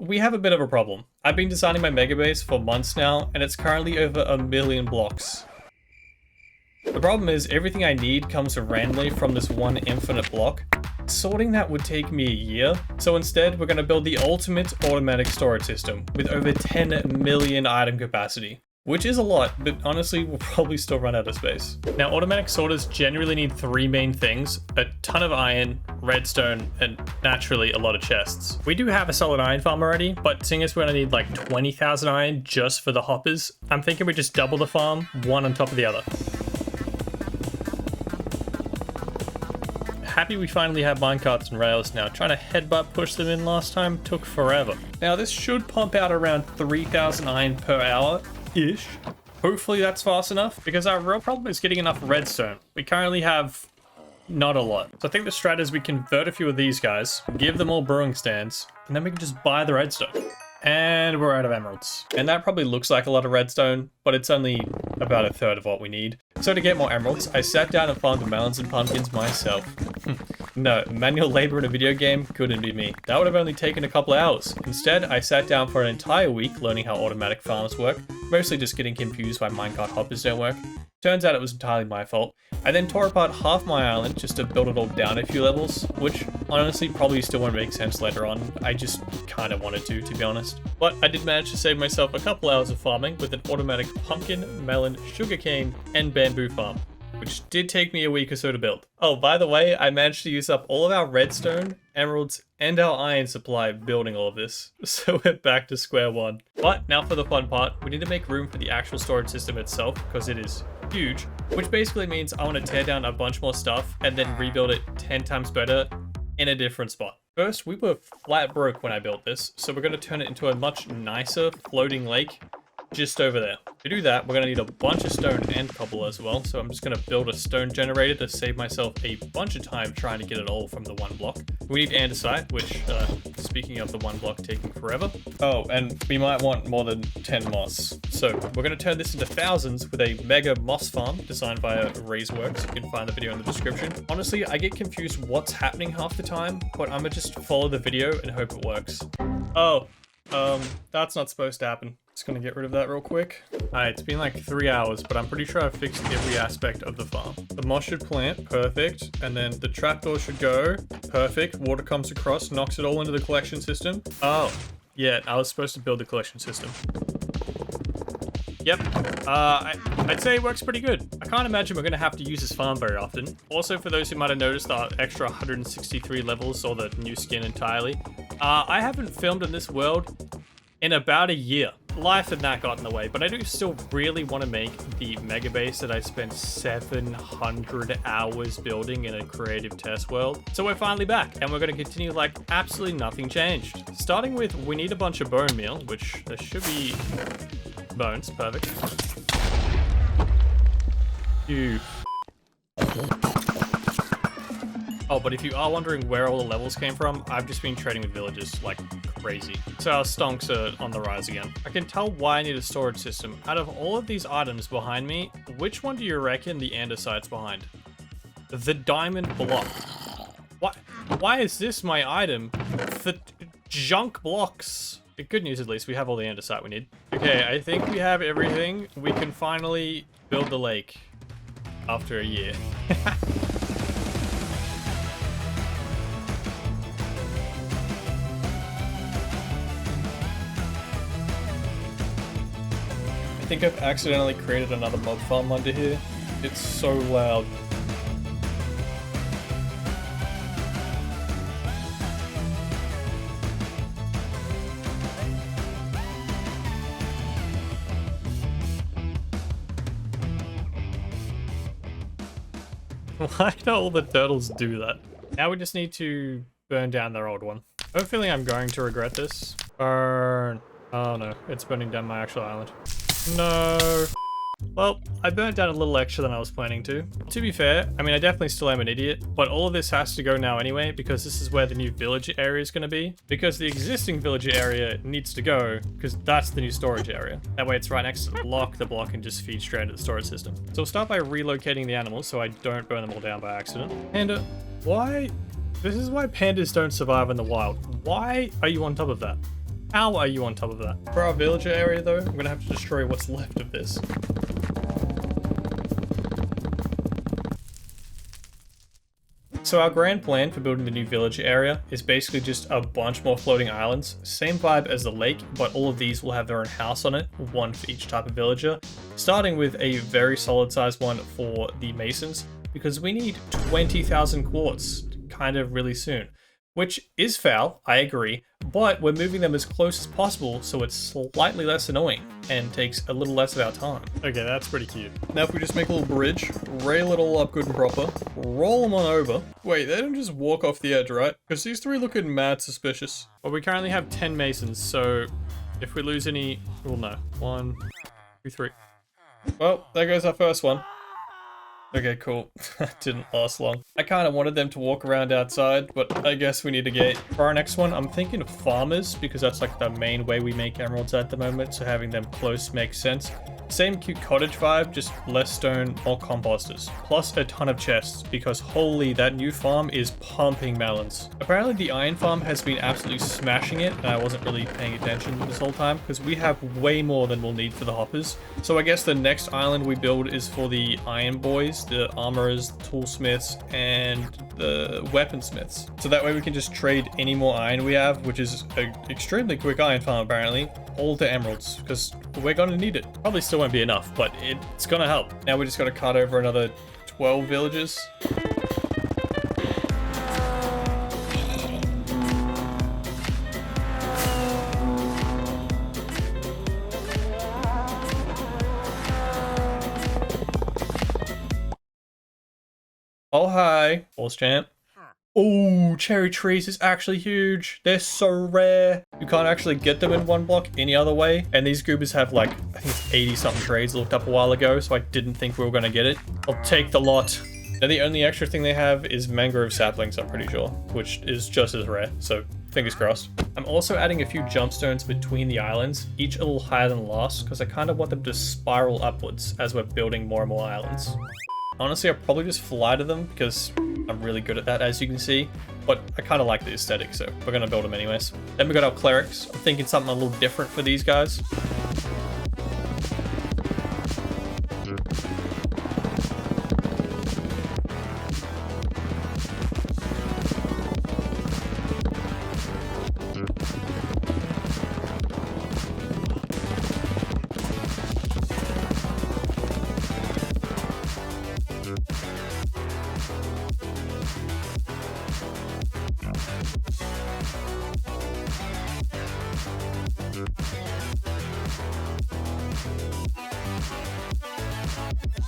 We have a bit of a problem. I've been designing my mega base for months now, and it's currently over 1,000,000 blocks. The problem is everything I need comes randomly from this one infinite block. Sorting that would take me a year, so instead we're going to build the ultimate automatic storage system with over 10 million item capacity. Which is a lot, but honestly, we'll probably still run out of space. Now, automatic sorters generally need 3 main things: a ton of iron, redstone, and naturally a lot of chests. We do have a solid iron farm already, but seeing as we're gonna need like 20,000 iron just for the hoppers, I'm thinking we just double the farm, one on top of the other. Happy we finally have minecarts and rails now. Trying to headbutt push them in last time took forever. Now, this should pump out around 3,000 iron per hour. Ish. Hopefully that's fast enough, because our real problem is getting enough redstone. We currently have not a lot. So I think the strat is we convert a few of these guys, give them all brewing stands, and then we can just buy the redstone. And we're out of emeralds. And that probably looks like a lot of redstone, but it's only about a third of what we need. So to get more emeralds, I sat down and farmed melons and pumpkins myself. No, manual labor in a video game couldn't be me. That would have only taken a couple hours. Instead, I sat down for an entire week learning how automatic farms work, mostly just getting confused why minecart hoppers don't work. Turns out it was entirely my fault. I then tore apart half my island just to build it all down a few levels, which honestly probably still won't make sense later on. I just kind of wanted to be honest. But I did manage to save myself a couple hours of farming with an automatic pumpkin, melon, sugarcane, and bamboo farm, which did take me a week or so to build. Oh, by the way, I managed to use up all of our redstone, emeralds, and our iron supply building all of this. So we're back to square one. But now for the fun part, we need to make room for the actual storage system itself, because it is huge, which basically means I want to tear down a bunch more stuff and then rebuild it 10 times better in a different spot. First, we were flat broke when I built this, so we're going to turn it into a much nicer floating lake just over there. To do that, we're going to need a bunch of stone and cobble as well, so I'm just going to build a stone generator to save myself a bunch of time trying to get it all from the one block. We need andesite, which, speaking of the one block taking forever. Oh, and we might want more than 10 moss. So we're going to turn this into thousands with a mega moss farm designed via Raiseworks. You can find the video in the description. Honestly, I get confused what's happening half the time, but I'm going to just follow the video and hope it works. Oh, that's not supposed to happen. Just gonna get rid of that real quick. Alright, it's been like 3 hours, but I'm pretty sure I've fixed every aspect of the farm. The moss should plant, perfect. And then the trapdoor should go, perfect. Water comes across, knocks it all into the collection system. Oh, yeah, I was supposed to build the collection system. Yep, I'd say it works pretty good. I can't imagine we're gonna have to use this farm very often. Also, for those who might have noticed our extra 163 levels or the new skin entirely, I haven't filmed in this world in about a year. Life and that got in the way, but I do still really want to make the mega base that I spent 700 hours building in a creative test world. So we're finally back, and we're going to continue like absolutely nothing changed. Starting with, we need a bunch of bone meal, which there should be bones, perfect. Phew. Oh, but if you are wondering where all the levels came from, I've just been trading with villagers like crazy. So our stonks are on the rise again. I can tell why I need a storage system. Out of all of these items behind me, which one do you reckon the andesite's behind? The diamond block. Why is this my item? The junk blocks. The good news, at least, we have all the andesite we need. Okay, I think we have everything. We can finally build the lake after a year. I think I've accidentally created another mob farm under here. It's so loud. Why do all the turtles do that? Now we just need to burn down their old one. I have a feeling I'm going to regret this. Burn. Oh no, it's burning down my actual island. No. Well, I burnt down a little extra than I was planning to. To be fair, I mean, I definitely still am an idiot, but all of this has to go now anyway, because this is where the new village area is going to be. Because the existing village area needs to go, because that's the new storage area. That way it's right next to the block can just feed straight into the storage system. So we'll start by relocating the animals so I don't burn them all down by accident. Panda, why? This is why pandas don't survive in the wild. Why are you on top of that? How are you on top of that? For our villager area though, I'm gonna have to destroy what's left of this. So our grand plan for building the new villager area is basically just a bunch more floating islands. Same vibe as the lake, but all of these will have their own house on it, one for each type of villager. Starting with a very solid sized one for the masons, because we need 20,000 quartz kind of really soon. Which is foul, I agree, but we're moving them as close as possible so it's slightly less annoying and takes a little less of our time. Okay, that's pretty cute. Now if we just make a little bridge, rail it all up good and proper, roll them on over. Wait, they don't just walk off the edge, right? Because these three looking mad suspicious. Well, we currently have 10 masons, so if we lose any, we'll know. 1, 2, 3. Well, there goes our first one. Okay, cool. That didn't last long. I kind of wanted them to walk around outside, but I guess we need a gate. For our next one, I'm thinking of farmers, because that's like the main way we make emeralds at the moment, so having them close makes sense. Same cute cottage vibe, just less stone, more composters. Plus a ton of chests, because holy, that new farm is pumping melons. Apparently the iron farm has been absolutely smashing it, and I wasn't really paying attention this whole time, because we have way more than we'll need for the hoppers. So I guess the next island we build is for the iron boys, the armorers, toolsmiths, and the weaponsmiths. So that way we can just trade any more iron we have, which is an extremely quick iron farm apparently, all to emeralds, because we're gonna need it. Probably still won't be enough, but it's gonna help. Now we just gotta cut over another 12 villages. Oh hi, Force Champ. Oh, cherry trees is actually huge. They're so rare. You can't actually get them in one block any other way. And these goobers have like, I think it's 80 something trades looked up a while ago, so I didn't think we were gonna get it. I'll take the lot. Now the only extra thing they have is mangrove saplings, I'm pretty sure, which is just as rare, so fingers crossed. I'm also adding a few jump stones between the islands, each a little higher than the last, because I kind of want them to spiral upwards as we're building more and more islands. Honestly, I'll probably just fly to them because I'm really good at that, as you can see. But I kind of like the aesthetic, so we're going to build them anyways. Then we got our clerics. I'm thinking something a little different for these guys.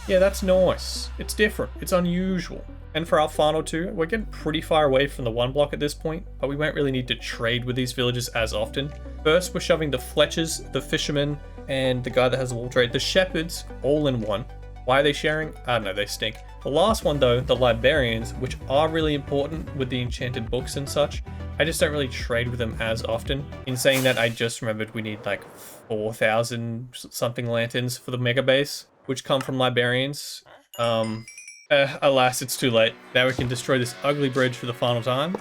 Yeah, that's nice. It's different. It's unusual. And for our final two, we're getting pretty far away from the one block at this point, but we won't really need to trade with these villages as often. First, we're shoving the Fletchers, the Fishermen, and the guy that has the wool trade, the Shepherds, all in one. Why are they sharing? I don't know, they stink. The last one though, the Librarians, which are really important with the enchanted books and such, I just don't really trade with them as often. In saying that, I just remembered we need like 4,000 something lanterns for the mega base, which come from Librarians. Alas, it's too late. Now we can destroy this ugly bridge for the final time.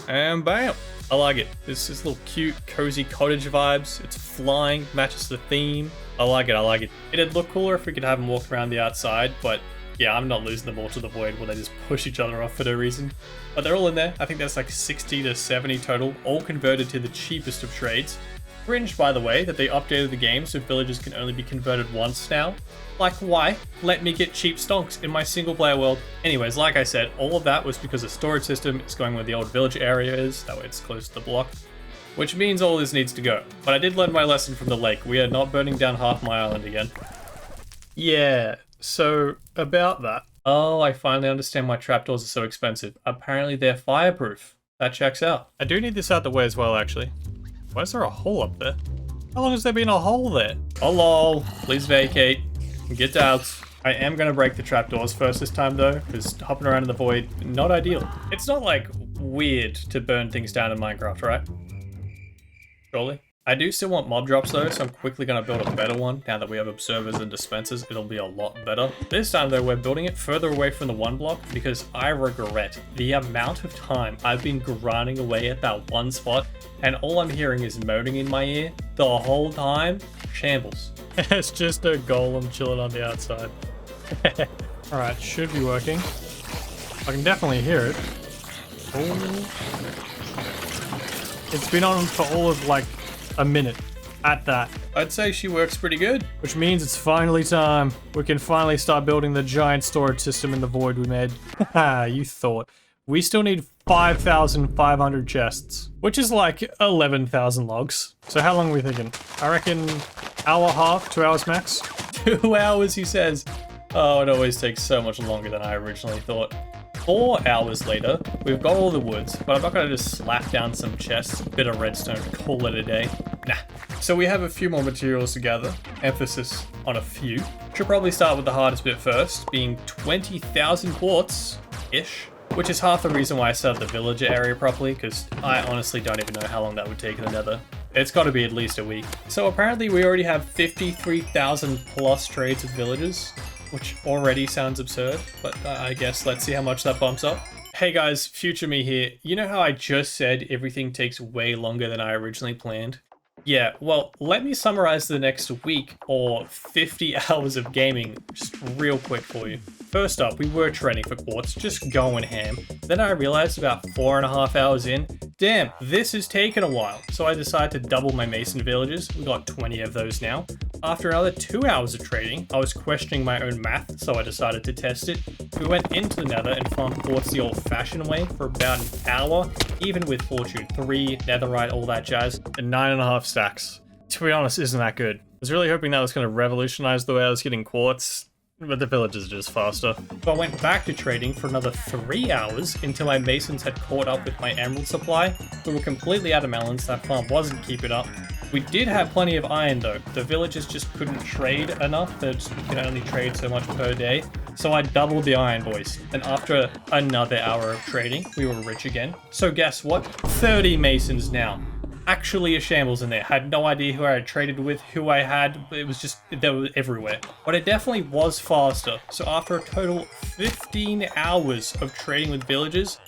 And bam! I like it. This is little cute, cozy cottage vibes. It's flying, matches the theme. I like it, I like it. It'd look cooler if we could have them walk around the outside, but yeah, I'm not losing them all to the void where they just push each other off for no reason. But they're all in there. I think there's like 60 to 70 total, all converted to the cheapest of trades. Cringe, by the way, that they updated the game so villages can only be converted once now. Like, why? Let me get cheap stonks in my single player world. Anyways, like I said, all of that was because the storage system is going where the old village area is, that way it's close to the block. Which means all this needs to go. But I did learn my lesson from the lake. We are not burning down half my island again. Yeah, so about that. Oh, I finally understand why trapdoors are so expensive. Apparently they're fireproof. That checks out. I do need this out the way as well, actually. Why is there a hole up there? How long has there been a hole there? Oh lol, please vacate. Get out. I am going to break the trapdoors first this time though, because hopping around in the void, not ideal. It's not like weird to burn things down in Minecraft, right? Surely? I do still want mob drops though, so I'm quickly going to build a better one. Now that we have observers and dispensers, it'll be a lot better. This time though, we're building it further away from the one block because I regret the amount of time I've been grinding away at that one spot, and all I'm hearing is moaning in my ear the whole time. Shambles. It's just a golem chilling on the outside. Alright, should be working. I can definitely hear it. Oh. It's been on for all of like a minute at that. I'd say she works pretty good. Which means it's finally time. We can finally start building the giant storage system in the void we made. Haha, you thought. We still need 5,500 chests, which is like 11,000 logs. So how long are we thinking? I reckon hour half, 2 hours max. 2 hours, he says. Oh, it always takes so much longer than I originally thought. 4 hours later, we've got all the woods, but I'm not going to just slap down some chests, bit of redstone, call it a day. Nah. So we have a few more materials to gather. Emphasis on a few. Should probably start with the hardest bit first, being 20,000 quartz-ish. Which is half the reason why I set up the villager area properly, because I honestly don't even know how long that would take in the nether. It's got to be at least a week. So apparently we already have 53,000 plus trades with villagers, which already sounds absurd, but I guess let's see how much that bumps up. Hey guys, future me here. You know how I just said everything takes way longer than I originally planned? Yeah, well, let me summarize the next week or 50 hours of gaming just real quick for you. First up, we were trading for quartz, just going ham. Then I realized about 4.5 hours in, damn, this has taken a while. So I decided to double my mason villages. We got 20 of those now. After another 2 hours of trading, I was questioning my own math, so I decided to test it. We went into the nether and farmed quartz the old-fashioned way for about an hour, even with Fortune 3, netherite, all that jazz, and 9.5 stacks. To be honest, isn't that good. I was really hoping that was going to revolutionize the way I was getting quartz, but the villagers are just faster. So I went back to trading for another 3 hours until my masons had caught up with my emerald supply. We were completely out of melons, that farm wasn't keeping up. We did have plenty of iron though. The villagers just couldn't trade enough, they can only trade so much per day. So I doubled the iron, boys. And after another hour of trading, we were rich again. So guess what? 30 masons now. Actually a shambles in there. Had no idea who I had traded with, who I had. It was just, they were everywhere. But it definitely was faster. So after a total 15 hours of trading with villagers,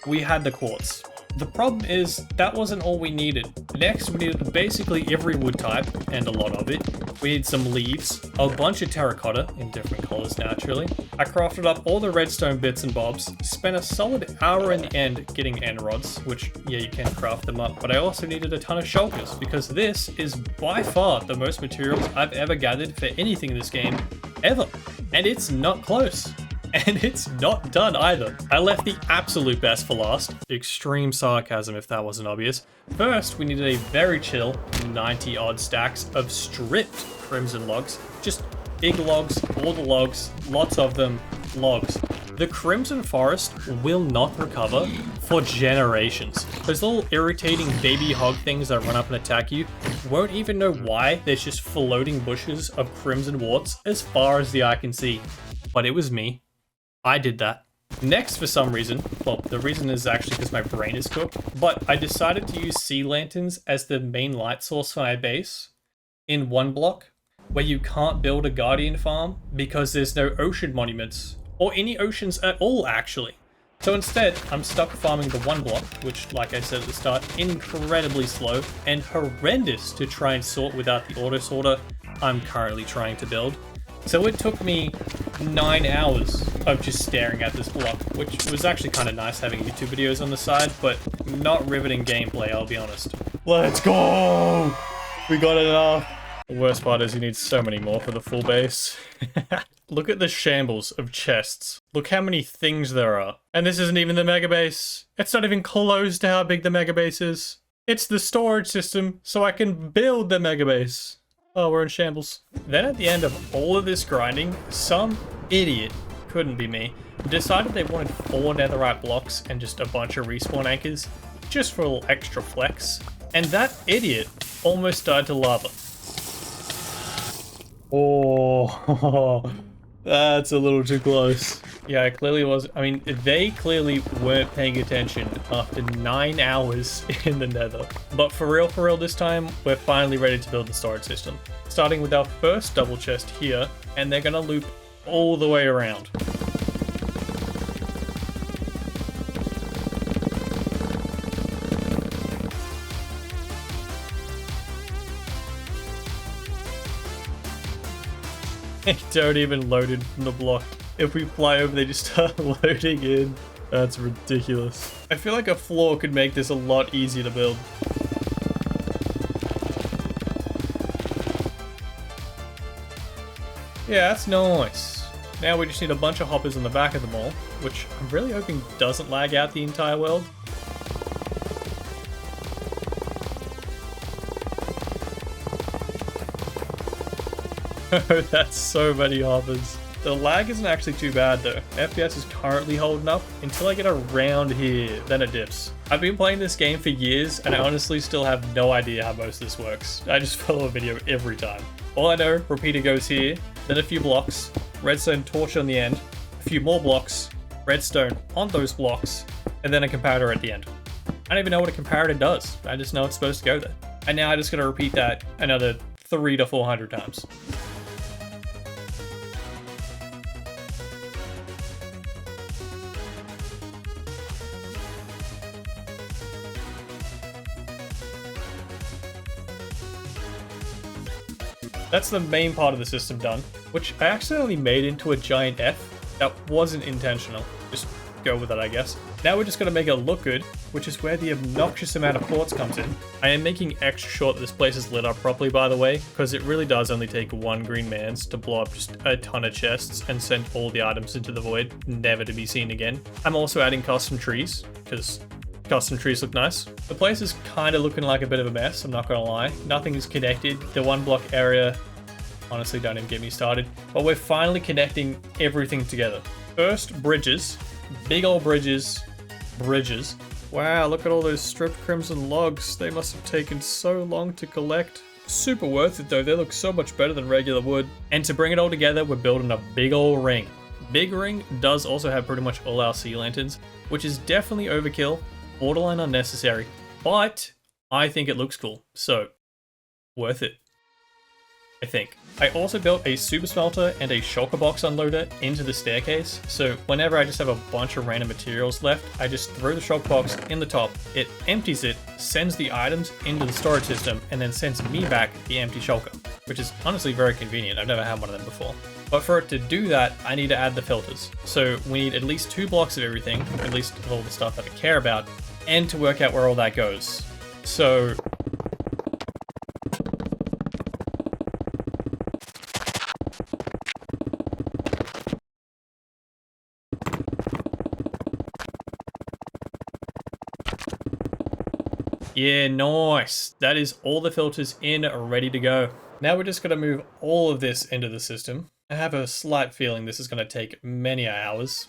we had the quartz. The problem is, that wasn't all we needed. Next, we needed basically every wood type, and a lot of it. We need some leaves, a bunch of terracotta, in different colors naturally. I crafted up all the redstone bits and bobs, spent a solid hour in the end getting end rods, which, yeah, you can craft them up, but I also needed a ton of shulkers, because this is by far the most materials I've ever gathered for anything in this game, ever. And it's not close. And it's not done either. I left the absolute best for last. Extreme sarcasm if that wasn't obvious. First, we needed a very chill 90 odd stacks of stripped crimson logs. Just big logs, all the logs, lots of them, logs. The crimson forest will not recover for generations. Those little irritating baby hog things that run up and attack you won't even know why there's just floating bushes of crimson warts as far as the eye can see. But it was me. I did that. Next, for some reason, well, the reason is actually because my brain is cooked, but I decided to use sea lanterns as the main light source for my base in One Block, where you can't build a guardian farm because there's no ocean monuments, or any oceans at all, actually. So instead, I'm stuck farming the One Block, which, like I said at the start, incredibly slow and horrendous to try and sort without the auto sorter I'm currently trying to build. So it took me 9 hours of just staring at this block, which was actually kind of nice having YouTube videos on the side, but not riveting gameplay, I'll be honest. Let's go! We got enough. The worst part is you need so many more for the full base. Look at the shambles of chests. Look how many things there are. And this isn't even the mega base. It's not even close to how big the mega base is. It's the storage system, so I can build the mega base. Oh, we're in shambles. Then at the end of all of this grinding, some idiot, couldn't be me, decided they wanted 4 netherite blocks and just a bunch of respawn anchors, just for a little extra flex. And that idiot almost died to lava. Oh, That's a little too close. Yeah, it clearly was. I mean, they clearly weren't paying attention after 9 hours in the nether. But for real this time, we're finally ready to build the storage system. Starting with our first double chest here, and they're gonna loop all the way around. They don't even load in from the block. If we fly over, they just start loading in. That's ridiculous. I feel like a floor could make this a lot easier to build. Yeah, that's nice. Now we just need a bunch of hoppers on the back of them all, which I'm really hoping doesn't lag out the entire world. That's so many hoppers. The lag isn't actually too bad though. FPS is currently holding up until I get around here, then it dips. I've been playing this game for years and I honestly still have no idea how most of this works. I just follow a video every time. All I know, repeater goes here, then a few blocks, redstone torch on the end, a few more blocks, redstone on those blocks, and then a comparator at the end. I don't even know what a comparator does. I just know it's supposed to go there. And now I just gotta repeat that another 300 to 400 times. That's the main part of the system done, which I accidentally made into a giant F. That wasn't intentional. Just go with it, I guess. Now we're just going to make it look good, which is where the obnoxious amount of quartz comes in. I am making extra sure that this place is lit up properly, by the way, because it really does only take one green man's to blow up just a ton of chests and send all the items into the void, never to be seen again. I'm also adding custom trees, because custom trees look nice. The place is kind of looking like a bit of a mess, I'm not gonna lie. Nothing is connected. The one block area, honestly, don't even get me started. But we're finally connecting everything together. First, bridges. Big old bridges. Bridges. Wow, look at all those stripped crimson logs. They must have taken so long to collect. Super worth it though, they look so much better than regular wood. And to bring it all together, we're building a big old ring. Big ring does also have pretty much all our sea lanterns, which is definitely overkill. Borderline unnecessary, but I think it looks cool, so worth it, I think. I also built a super smelter and a shulker box unloader into the staircase, so whenever I just have a bunch of random materials left, I just throw the shulker box in the top, it empties it, sends the items into the storage system, and then sends me back the empty shulker, which is honestly very convenient. I've never had one of them before. But for it to do that, I need to add the filters. So we need at least 2 blocks of everything, at least all the stuff that I care about, and to work out where all that goes. So yeah, nice. That is all the filters in, ready to go. Now we're just going to move all of this into the system. I have a slight feeling this is going to take many hours.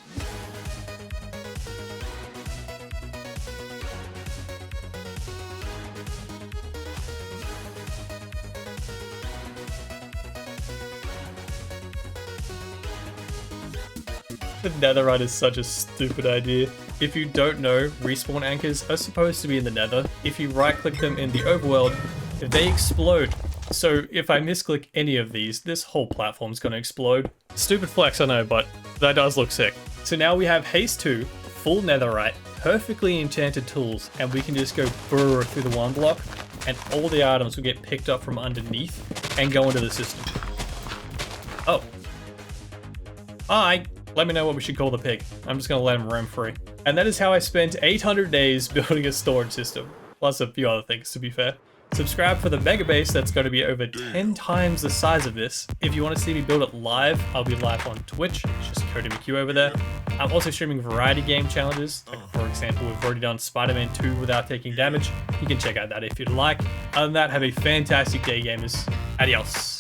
The netherite is such a stupid idea. If you don't know, respawn anchors are supposed to be in the nether. If you right click them in the overworld, they explode. So if I misclick any of these, this whole platform's gonna explode. Stupid flex, I know, but that does look sick. So now we have haste 2, full netherite, perfectly enchanted tools, and we can just go burr through the one block, and all the items will get picked up from underneath and go into the system. Oh. Hi. Let me know what we should call the pig. I'm just gonna let him roam free. And that is how I spent 800 days building a storage system. Plus a few other things, to be fair. Subscribe for the mega base that's going to be over 10 times the size of this. If you want to see me build it live, I'll be live on Twitch. It's just Kody McHugh over there. I'm also streaming variety game challenges. Like for example, we've already done Spider-Man 2 without taking damage. You can check out that if you'd like. Other than that, have a fantastic day, gamers. Adios.